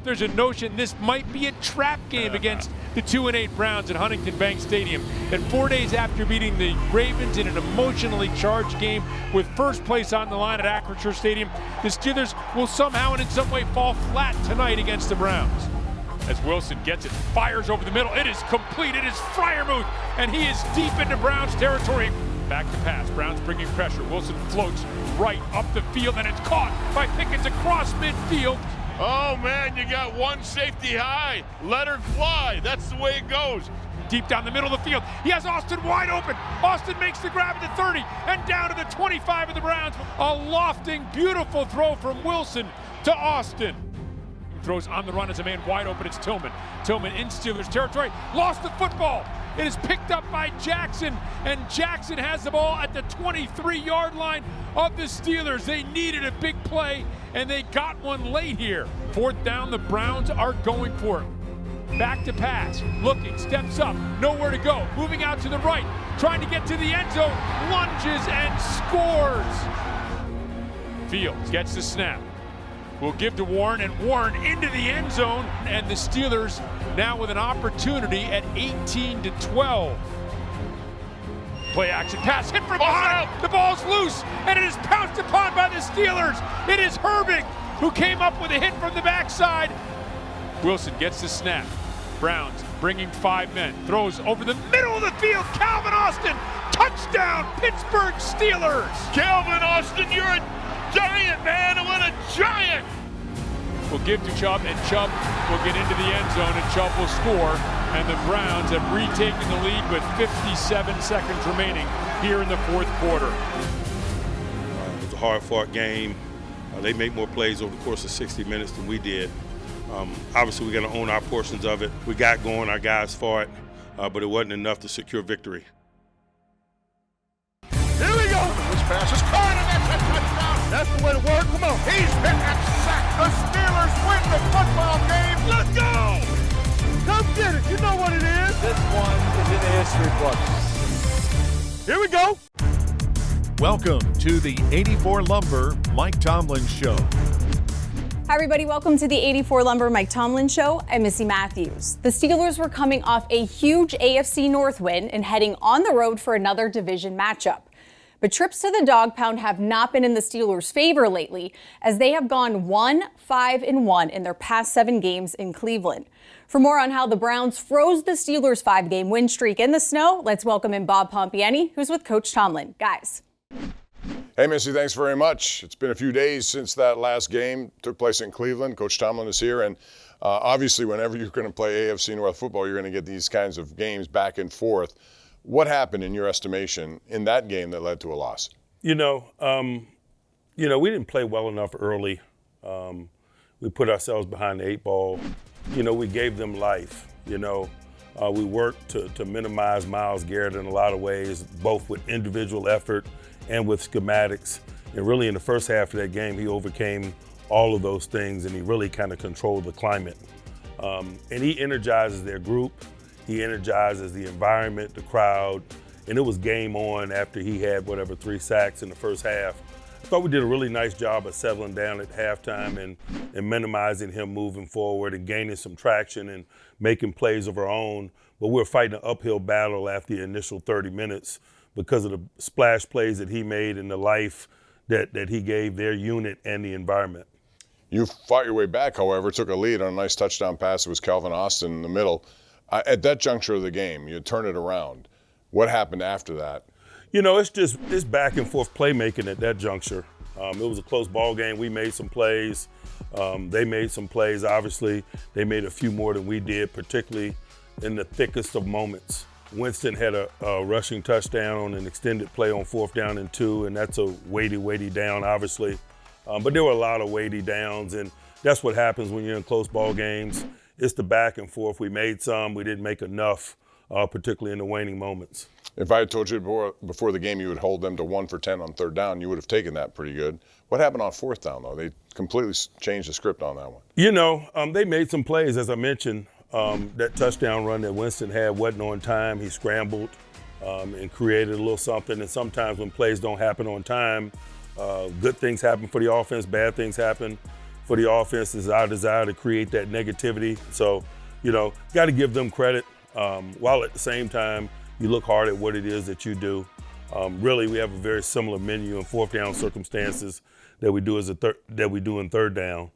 There's a notion this might be a trap game against the 2-8 Browns at Huntington Bank Stadium. And 4 days after beating the Ravens in an emotionally charged game with first place on the line at Acrisure Stadium, the Steelers will somehow and in some way fall flat tonight against the Browns. As Wilson gets it, fires over the middle. It is complete. It is Freiermuth, and he is deep into Browns territory. Back to pass. Browns bringing pressure. Wilson floats right up the field, and it's caught by Pickens across midfield. Oh, man, you got one safety high. Let her fly. That's the way it goes. Deep down the middle of the field. He has Austin wide open. Austin makes the grab at the 30 and down to the 25 of the Browns. A lofting, beautiful throw from Wilson to Austin. Throws on the run as a man wide open. It's Tillman. Tillman in Steelers territory. Lost the football. It is picked up by Jackson, and Jackson has the ball at the 23-yard line of the Steelers. They needed a big play, and they got one late here. Fourth down, the Browns are going for it. Back to pass, looking, steps up, nowhere to go, moving out to the right, trying to get to the end zone, lunges and scores. Fields gets the snap. Will give to Warren, and Warren into the end zone, and the Steelers now with an opportunity at 18-12. Play action pass, hit from behind. The ball's loose, and it is pounced upon by the Steelers. It is Herbig who came up with a hit from the backside. Wilson gets the snap. Browns bringing 5 men, throws over the middle of the field. Calvin Austin, touchdown, Pittsburgh Steelers. Calvin Austin, you're a giant, man. What a giant. Will give to Chubb, and Chubb will get into the end zone, and Chubb will score. And the Browns have retaken the lead with 57 seconds remaining here in the fourth quarter. It was a hard-fought game. They made more plays over the course of 60 minutes than we did. Obviously, we got to own our portions of it. We got going, our guys fought, but it wasn't enough to secure victory. Here we go. This pass is caught, and that's a touchdown. That's the way to work. Come on. He's hit and sacked. The Steelers win the football game. Let's go. Come get it. You know what it is. This one is in the history books. Here we go. Welcome to the 84 Lumber Mike Tomlin Show. Hi, everybody. Welcome to the 84 Lumber Mike Tomlin Show. I'm Missy Matthews. The Steelers were coming off a huge AFC North win and heading on the road for another division matchup. But trips to the dog pound have not been in the Steelers' favor lately, as they have gone 1-5-1 in their past 7 games in Cleveland. For more on how the Browns froze the Steelers' 5-game win streak in the snow, let's welcome in Bob Pompeani, who's with Coach Tomlin. Guys. Hey, Missy, thanks very much. It's been a few days since that last game took place in Cleveland. Coach Tomlin is here, and obviously whenever you're going to play AFC North football, you're going to get these kinds of games back and forth. What happened, in your estimation, in that game that led to a loss? We didn't play well enough early. We put ourselves behind the 8 ball. We gave them life. We worked to minimize Myles Garrett in a lot of ways, both with individual effort and with schematics. And really in the first half of that game, he overcame all of those things, and he really kind of controlled the climate. And he energizes their group. He energizes the environment, the crowd, and it was game on after he had 3 sacks in the first half. I thought we did a really nice job of settling down at halftime and minimizing him moving forward and gaining some traction and making plays of our own. But we were fighting an uphill battle after the initial 30 minutes because of the splash plays that he made and the life that he gave their unit and the environment. You fought your way back, however, took a lead on a nice touchdown pass. It was Calvin Austin in the middle. At that juncture of the game, you turn it around. What happened after that? It's back and forth playmaking at that juncture. It was a close ball game. We made some plays. They made some plays, obviously. They made a few more than we did, particularly in the thickest of moments. Winston had a rushing touchdown on an extended play on 4th down and 2, and that's a weighty down, obviously. But there were a lot of weighty downs, and that's what happens when you're in close ball games. It's the back and forth. We made some. We didn't make enough, particularly in the waning moments. If I had told you before the game you would hold them to 1 for 10 on 3rd down, you would have taken that pretty good. What happened on 4th down, though? They completely changed the script on that one. They made some plays, as I mentioned. That touchdown run that Winston had wasn't on time. He scrambled and created a little something. And sometimes when plays don't happen on time, good things happen for the offense, bad things happen for the offense is our desire to create that negativity. So, got to give them credit, while at the same time, you look hard at what it is that you do. Really, we have a very similar menu in fourth down circumstances that we do in third down,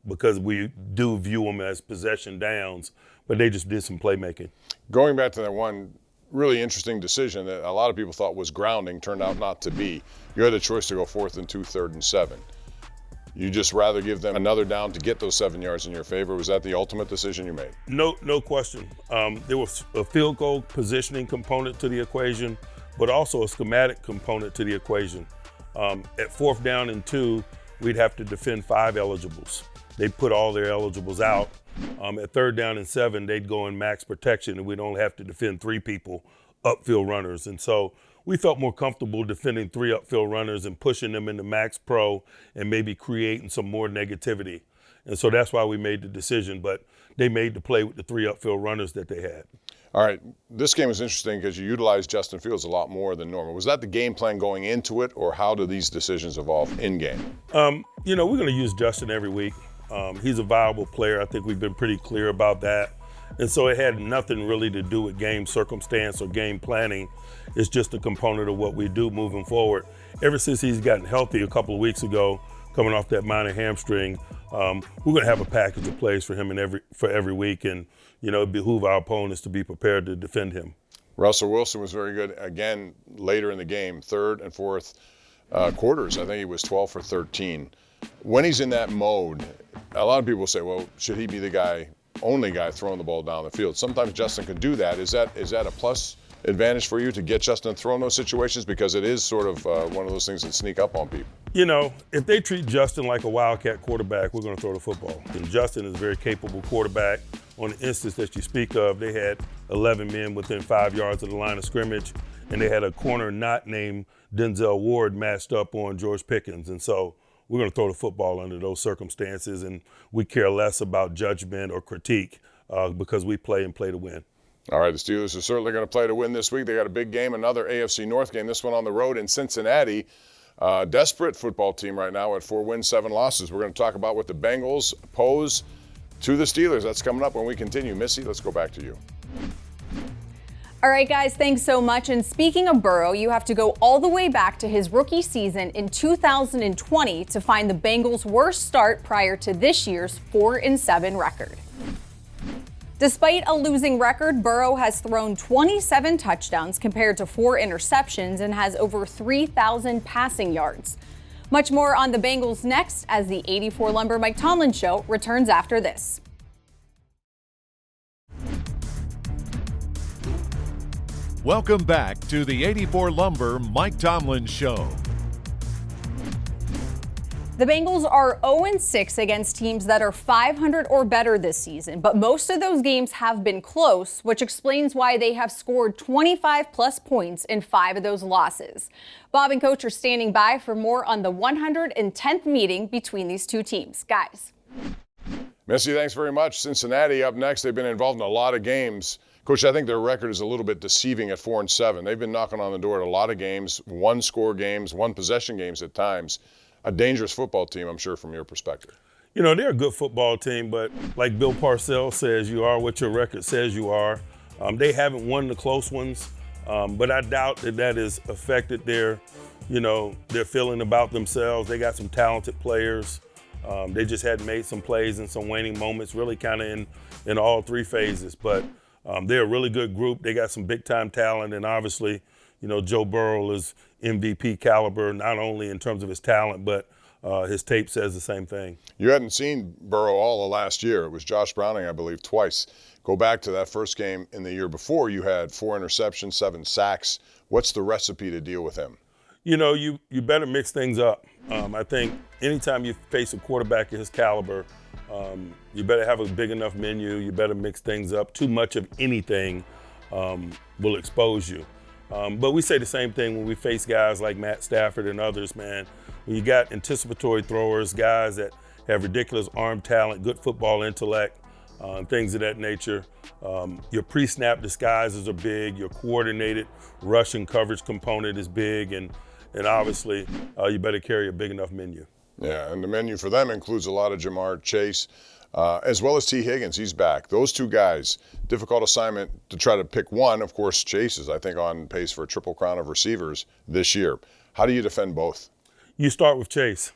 because we do view them as possession downs, but they just did some playmaking. Going back to that one really interesting decision that a lot of people thought was grounding, turned out not to be. You had a choice to go 4th and 2, 3rd and 7. You just rather give them another down to get those 7 yards in your favor. Was that the ultimate decision you made? No question. There was a field goal positioning component to the equation, but also a schematic component to the equation. At 4th down and 2, we'd have to defend 5 eligibles. They'd put all their eligibles out. At 3rd down and 7, they'd go in max protection, and we'd only have to defend 3 people, upfield runners. And so we felt more comfortable defending 3 upfield runners and pushing them into max pro and maybe creating some more negativity. And so that's why we made the decision, but they made the play with the 3 upfield runners that they had. All right, this game is interesting because you utilized Justin Fields a lot more than normal. Was that the game plan going into it, or how do these decisions evolve in game? We're going to use Justin every week. He's a viable player. I think we've been pretty clear about that. And so it had nothing really to do with game circumstance or game planning. It's just a component of what we do moving forward. Ever since he's gotten healthy a couple of weeks ago, coming off that minor hamstring, we're going to have a package of plays for him for every week, and it behooves our opponents to be prepared to defend him. Russell Wilson was very good again later in the game, 3rd and 4th quarters. I think he was 12 for 13. When he's in that mode, a lot of people say, well, should he be the only guy throwing the ball down the field? Sometimes Justin can do that. Is that a plus advantage for you to get Justin to throw in those situations? Because it is sort of one of those things that sneak up on people. If they treat Justin like a Wildcat quarterback, we're going to throw the football. And Justin is a very capable quarterback. On the instance that you speak of, they had 11 men within 5 yards of the line of scrimmage, and they had a corner not named Denzel Ward matched up on George Pickens. And so we're going to throw the football under those circumstances, and we care less about judgment or critique because we play to win. All right, the Steelers are certainly going to play to win this week. They got a big game, another AFC North game, this one on the road in Cincinnati. Desperate football team right now at 4 wins, 7 losses. We're going to talk about what the Bengals pose to the Steelers. That's coming up when we continue. Missy, let's go back to you. All right, guys, thanks so much. And speaking of Burrow, you have to go all the way back to his rookie season in 2020 to find the Bengals' worst start prior to this year's 4-7 record. Despite a losing record, Burrow has thrown 27 touchdowns compared to 4 interceptions and has over 3,000 passing yards. Much more on the Bengals next as the 84 Lumber Mike Tomlin Show returns after this. Welcome back to the 84 Lumber Mike Tomlin Show. The Bengals are 0-6 against teams that are 500 or better this season, but most of those games have been close, which explains why they have scored 25-plus points in 5 of those losses. Bob and Coach are standing by for more on the 110th meeting between these two teams. Guys. Missy, thanks very much. Cincinnati up next. They've been involved in a lot of games. Coach, I think their record is a little bit deceiving at 4-7. They've been knocking on the door at a lot of games, one-score games, one-possession games at times. A dangerous football team, I'm sure, from your perspective. They're a good football team, but like Bill Parcells says, you are what your record says you are. They haven't won the close ones, but I doubt that has affected their feeling about themselves. They got some talented players. They just hadn't made some plays in some waning moments, really kind of in all 3 phases. But they're a really good group. They got some big-time talent, and obviously, Joe Burrow is MVP caliber, not only in terms of his talent, but his tape says the same thing. You hadn't seen Burrow all of last year. It was Josh Browning, I believe, twice. Go back to that first game in the year before. You had 4 interceptions, 7 sacks. What's the recipe to deal with him? You better mix things up. I think anytime you face a quarterback of his caliber, you better have a big enough menu. You better mix things up. Too much of anything will expose you. But we say the same thing when we face guys like Matt Stafford and others, man. When you got anticipatory throwers, guys that have ridiculous arm talent, good football intellect, things of that nature, your pre-snap disguises are big, your coordinated rushing coverage component is big, and obviously you better carry a big enough menu. Yeah, and the menu for them includes a lot of Jamar Chase, as well as T. Higgins. He's back. Those two guys, difficult assignment to try to pick one. Of course, Chase is, I think, on pace for a triple crown of receivers this year. How do you defend both? You start with Chase.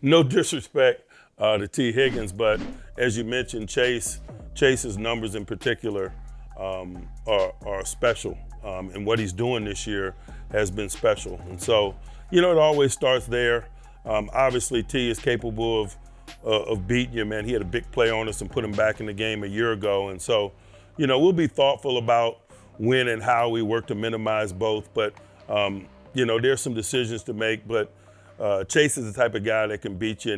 No disrespect to T. Higgins, but as you mentioned, Chase's numbers in particular are special, and what he's doing this year has been special. And so, it always starts there. Obviously, T is capable of beating you, man. He had a big play on us and put him back in the game a year ago. And so, we'll be thoughtful about when and how we work to minimize both. But, there's some decisions to make. But Chase is the type of guy that can beat you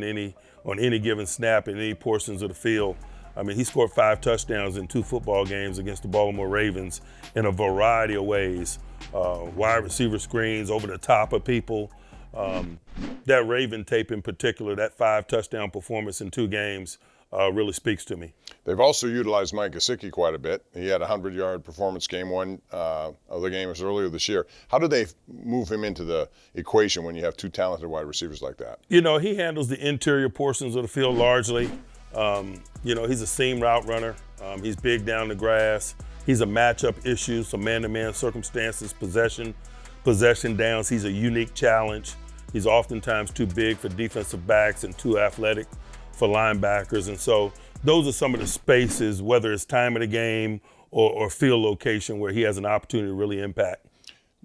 on any given snap in any portions of the field. I mean, he scored 5 touchdowns in 2 football games against the Baltimore Ravens in a variety of ways. Wide receiver screens over the top of people. That Raven tape in particular, that 5 touchdown performance in 2 games really speaks to me. They've also utilized Mike Gesicki quite a bit. He had a 100-yard performance game. One of the game was earlier this year. How do they move him into the equation when you have 2 talented wide receivers like that? He handles the interior portions of the field largely. He's a seam route runner. He's big down the grass. He's a matchup issue, so man-to-man circumstances, possession downs. He's a unique challenge. He's oftentimes too big for defensive backs and too athletic for linebackers. And so those are some of the spaces, whether it's time of the game or field location, where he has an opportunity to really impact.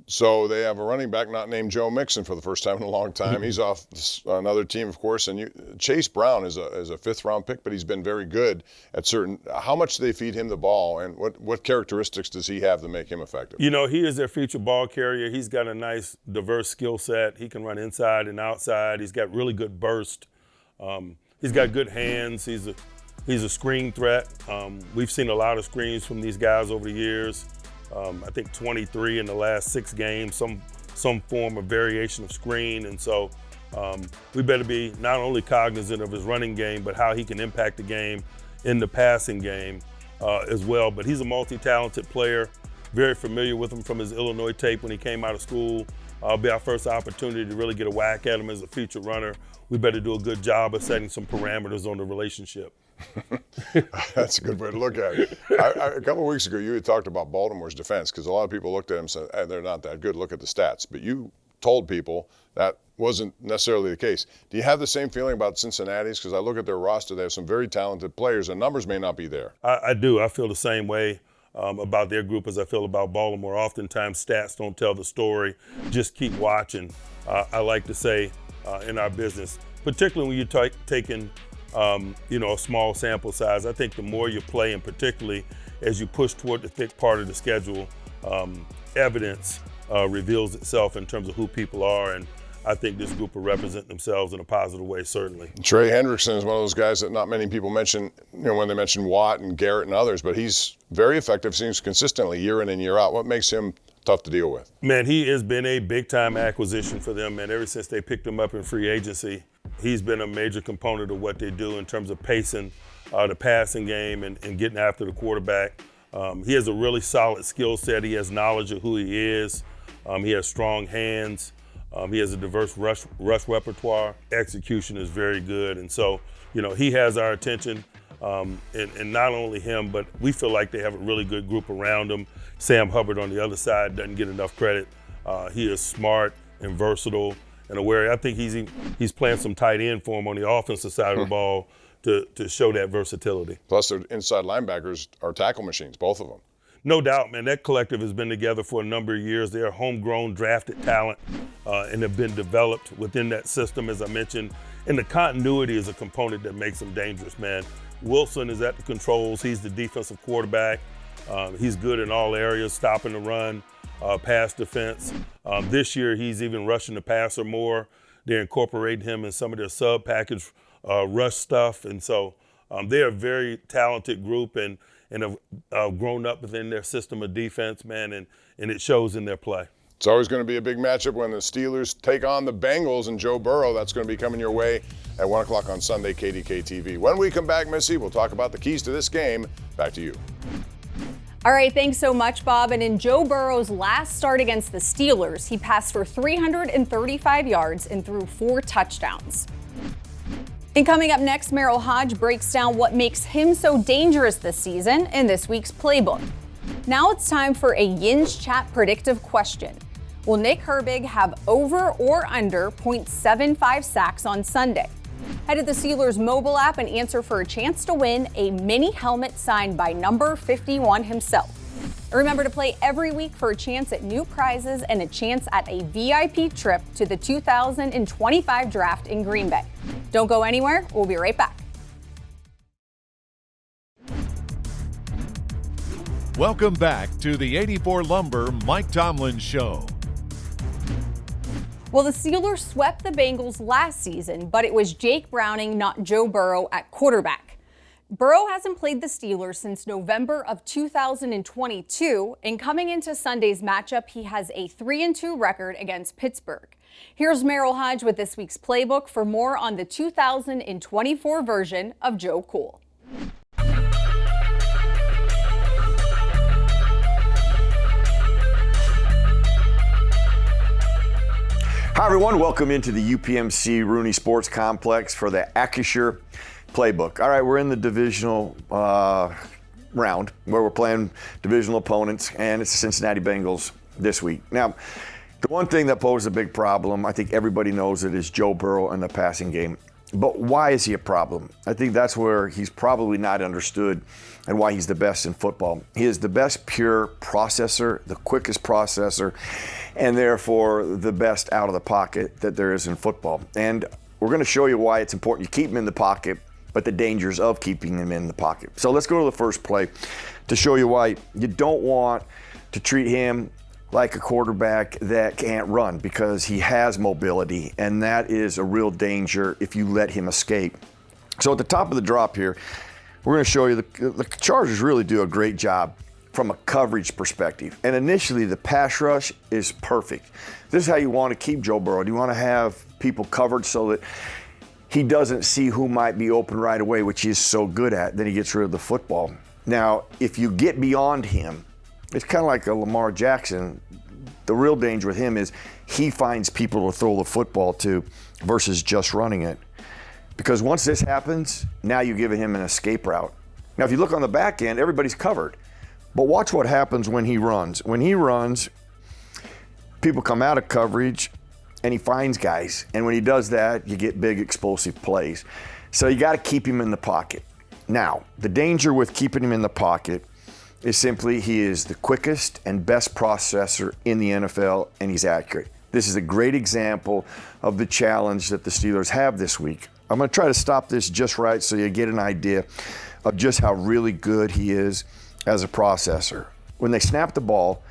So they have a running back not named Joe Mixon for the first time in a long time. He's off another team, of course. And Chase Brown is a 5th-round pick, but he's been very good at certain. How much do they feed him the ball, and what characteristics does he have to make him effective? He is their future ball carrier. He's got a nice, diverse skill set. He can run inside and outside. He's got really good burst. He's got good hands. He's a screen threat. We've seen a lot of screens from these guys over the years. I think 23 in the last 6 games, some form of variation of screen. And so we better be not only cognizant of his running game, but how he can impact the game in the passing game as well. But he's a multi-talented player, very familiar with him from his Illinois tape when he came out of school. It'll be our first opportunity to really get a whack at him as a future runner. We better do a good job of setting some parameters on the relationship. That's a good way to look at it. A couple of weeks ago, you had talked about Baltimore's defense, because a lot of people looked at them and said, hey, they're not that good. Look at the stats. But you told people that wasn't necessarily the case. Do you have the same feeling about Cincinnati's? Because I look at their roster, they have some very talented players, and numbers may not be there. I do. I feel the same way about their group as I feel about Baltimore. Oftentimes, stats don't tell the story. Just keep watching. I like to say in our business, particularly when you're taking a small sample size. I think the more you play, and particularly as you push toward the thick part of the schedule, evidence reveals itself in terms of who people are, and I think this group will represent themselves in a positive way, certainly. Trey Hendrickson is one of those guys that not many people mention, when they mention Watt and Garrett and others, but he's very effective, seems consistently year in and year out. What makes him tough to deal with? Man, he has been a big-time acquisition for them, man. Ever since they picked him up in free agency, he's been a major component of what they do in terms of pacing the passing game and getting after the quarterback. He has a really solid skill set. He has knowledge of who he is. He has strong hands. He has a diverse rush repertoire. Execution is very good. And so, he has our attention. And not only him, but we feel like they have a really good group around him. Sam Hubbard on the other side doesn't get enough credit. He is smart and versatile and aware. I think he's playing some tight end for him on the offensive side of the ball to show that versatility. Plus, their inside linebackers are tackle machines, both of them. No doubt, man. That collective has been together for a number of years. They are homegrown, drafted talent and have been developed within that system, as I mentioned. And the continuity is a component that makes them dangerous, man. Wilson is at the controls. He's the defensive quarterback. He's good in all areas, stopping the run, pass defense. This year, he's even rushing the passer more. They're incorporating him in some of their sub-package rush stuff. And so they're a very talented group and have grown up within their system of defense, man, and it shows in their play. It's always going to be a big matchup when the Steelers take on the Bengals and Joe Burrow. That's going to be coming your way at 1 o'clock on Sunday, KDK TV. When we come back, Missy, we'll talk about the keys to this game. Back to you. All right, thanks so much, Bob. And in Joe Burrow's last start against the Steelers, he passed for 335 yards and threw 4 touchdowns. And coming up next, Merrill Hodge breaks down what makes him so dangerous this season in this week's playbook. Now it's time for a Yinz Chat predictive question. Will Nick Herbig have over or under 0.75 sacks on Sunday? Head to the Steelers mobile app and answer for a chance to win a mini helmet signed by number 51 himself. Remember to play every week for a chance at new prizes and a chance at a VIP trip to the 2025 draft in Green Bay. Don't go anywhere. We'll be right back. Welcome back to the 84 Lumber Mike Tomlin Show. Well, the Steelers swept the Bengals last season, but it was Jake Browning, not Joe Burrow, at quarterback. Burrow hasn't played the Steelers since November of 2022, and coming into Sunday's matchup, he has a 3-2 record against Pittsburgh. Here's Merrill Hodge with this week's playbook for more on the 2024 version of Joe Cool. Hi everyone, welcome into the UPMC Rooney Sports Complex for the Acrisure Playbook. All right, we're in the divisional round where we're playing divisional opponents, and it's the Cincinnati Bengals this week. Now, the one thing that poses a big problem, I think everybody knows it, is Joe Burrow and the passing game. But why is he a problem? I think that's where he's probably not understood and why he's the best in football. He is the best pure processor, the quickest processor, and therefore the best out of the pocket that there is in football. And we're going to show you why it's important you keep him in the pocket, but the dangers of keeping him in the pocket. So let's go to the first play to show you why you don't want to treat him like a quarterback that can't run, because he has mobility, and that is a real danger if you let him escape. So at the top of the drop here, we're going to show you the Chargers really do a great job from a coverage perspective. And initially, the pass rush is perfect. This is how you want to keep Joe Burrow. You want to have people covered so that he doesn't see who might be open right away, which he's so good at. Then he gets rid of the football. Now, if you get beyond him, it's kind of like a Lamar Jackson. The real danger with him is he finds people to throw the football to versus just running it. Because once this happens, now you're giving him an escape route. Now, if you look on the back end, everybody's covered. But watch what happens when he runs. When he runs, people come out of coverage and he finds guys. And when he does that, you get big explosive plays. So you got to keep him in the pocket. Now, the danger with keeping him in the pocket is simply he is the quickest and best processor in the NFL, and he's accurate. This is a great example of the challenge that the Steelers have this week. I'm going to try to stop this just right so you get an idea of just how really good he is as a processor. When they snap the ball,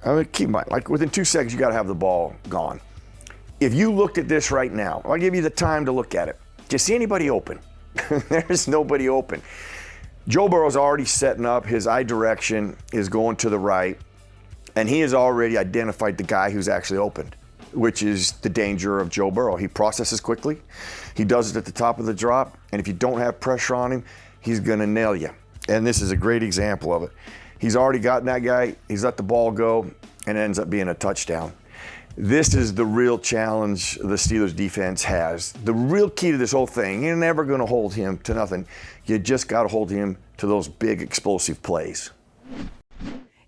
I mean, keep in mind, like within 2 seconds, you got to have the ball gone. If you looked at this right now, I'll give you the time to look at it. Do you see anybody open? There's nobody open. Joe Burrow's already setting up. His eye direction is going to the right, and he has already identified the guy who's actually opened, which is the danger of Joe Burrow. He processes quickly. He does it at the top of the drop, and if you don't have pressure on him, he's going to nail you. And this is a great example of it. He's already gotten that guy. He's let the ball go, and it ends up being a touchdown. This is the real challenge the Steelers defense has. The real key to this whole thing, you're never going to hold him to nothing. You just got to hold him to those big explosive plays.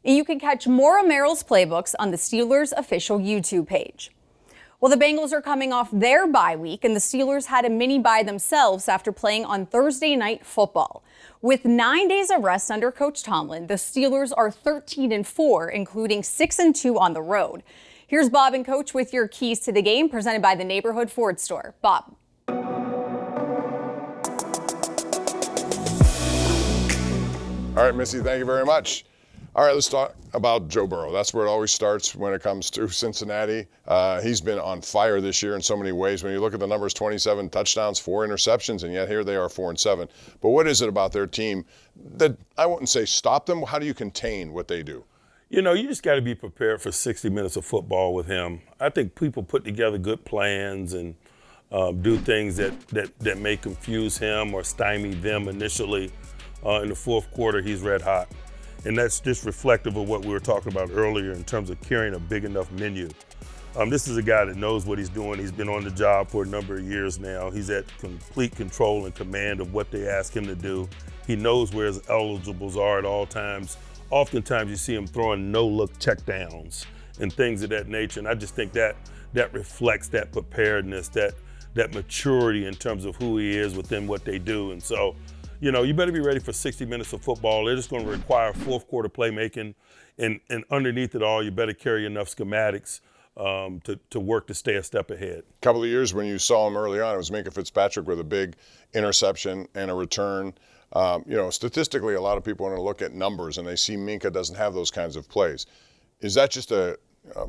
You can catch more of Merrill's playbooks on the Steelers official YouTube page. Well, the Bengals are coming off their bye week, and the Steelers had a mini bye themselves after playing on Thursday Night Football. With 9 days of rest under Coach Tomlin, the Steelers are 13-4, including 6-2 on the road. Here's Bob and Coach with your keys to the game, presented by the Neighborhood Ford Store. Bob. All right, Missy, thank you very much. All right, let's talk about Joe Burrow. That's where it always starts when it comes to Cincinnati. He's been on fire this year in so many ways. When you look at the numbers, 27 touchdowns, 4 interceptions, and yet here they are 4-7. But what is it about their team that I wouldn't say stop them? How do you contain what they do? You know, you just got to be prepared for 60 minutes of football with him. I think people put together good plans and do things that may confuse him or stymie them initially. In the fourth quarter, he's red hot. And that's just reflective of what we were talking about earlier in terms of carrying a big enough menu. This is a guy that knows what he's doing. He's been on the job for a number of years now. He's at complete control and command of what they ask him to do. He knows where his eligibles are at all times. Oftentimes you see him throwing no-look checkdowns and things of that nature. And I just think that reflects that preparedness, that maturity in terms of who he is within what they do. And so, you better be ready for 60 minutes of football. They're just going to require fourth quarter playmaking. And underneath it all, you better carry enough schematics to work to stay a step ahead. A couple of years when you saw him early on, it was Minkah Fitzpatrick with a big interception and a return. Statistically, a lot of people want to look at numbers and they see Minkah doesn't have those kinds of plays. Is that just a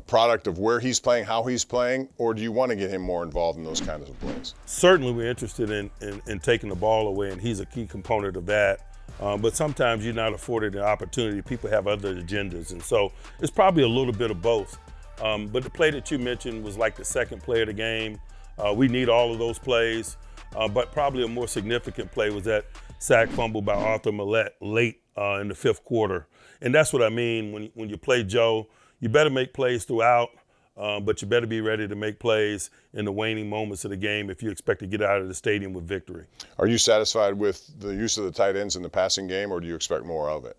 product of where he's playing, how he's playing, or do you want to get him more involved in those kinds of plays? Certainly we're interested in taking the ball away, and he's a key component of that. But sometimes you're not afforded an opportunity. People have other agendas, and so it's probably a little bit of both. But the play that you mentioned was like the second play of the game. We need all of those plays, but probably a more significant play was that sack fumble by Arthur Millette late in the fifth quarter. And that's what I mean when you play Joe. You better make plays throughout, but you better be ready to make plays in the waning moments of the game if you expect to get out of the stadium with victory. Are you satisfied with the use of the tight ends in the passing game, or do you expect more of it?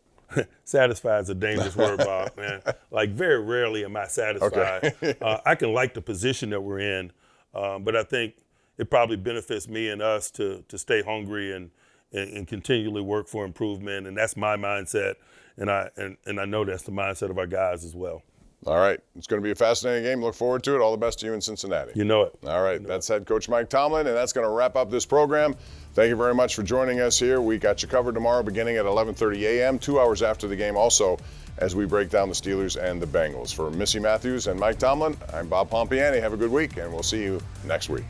Satisfied is a dangerous word, Bob, man. Like, very rarely am I satisfied. Okay. I can like the position that we're in, but I think it probably benefits me and us to stay hungry and continually work for improvement, and that's my mindset, and I know that's the mindset of our guys as well. All right. It's going to be a fascinating game. Look forward to it. All the best to you in Cincinnati. You know it. All right. That's head coach Mike Tomlin, and that's going to wrap up this program. Thank you very much for joining us here. We got you covered tomorrow beginning at 11:30 a.m., 2 hours after the game also, as we break down the Steelers and the Bengals. For Missy Matthews and Mike Tomlin, I'm Bob Pompeani. Have a good week, and we'll see you next week.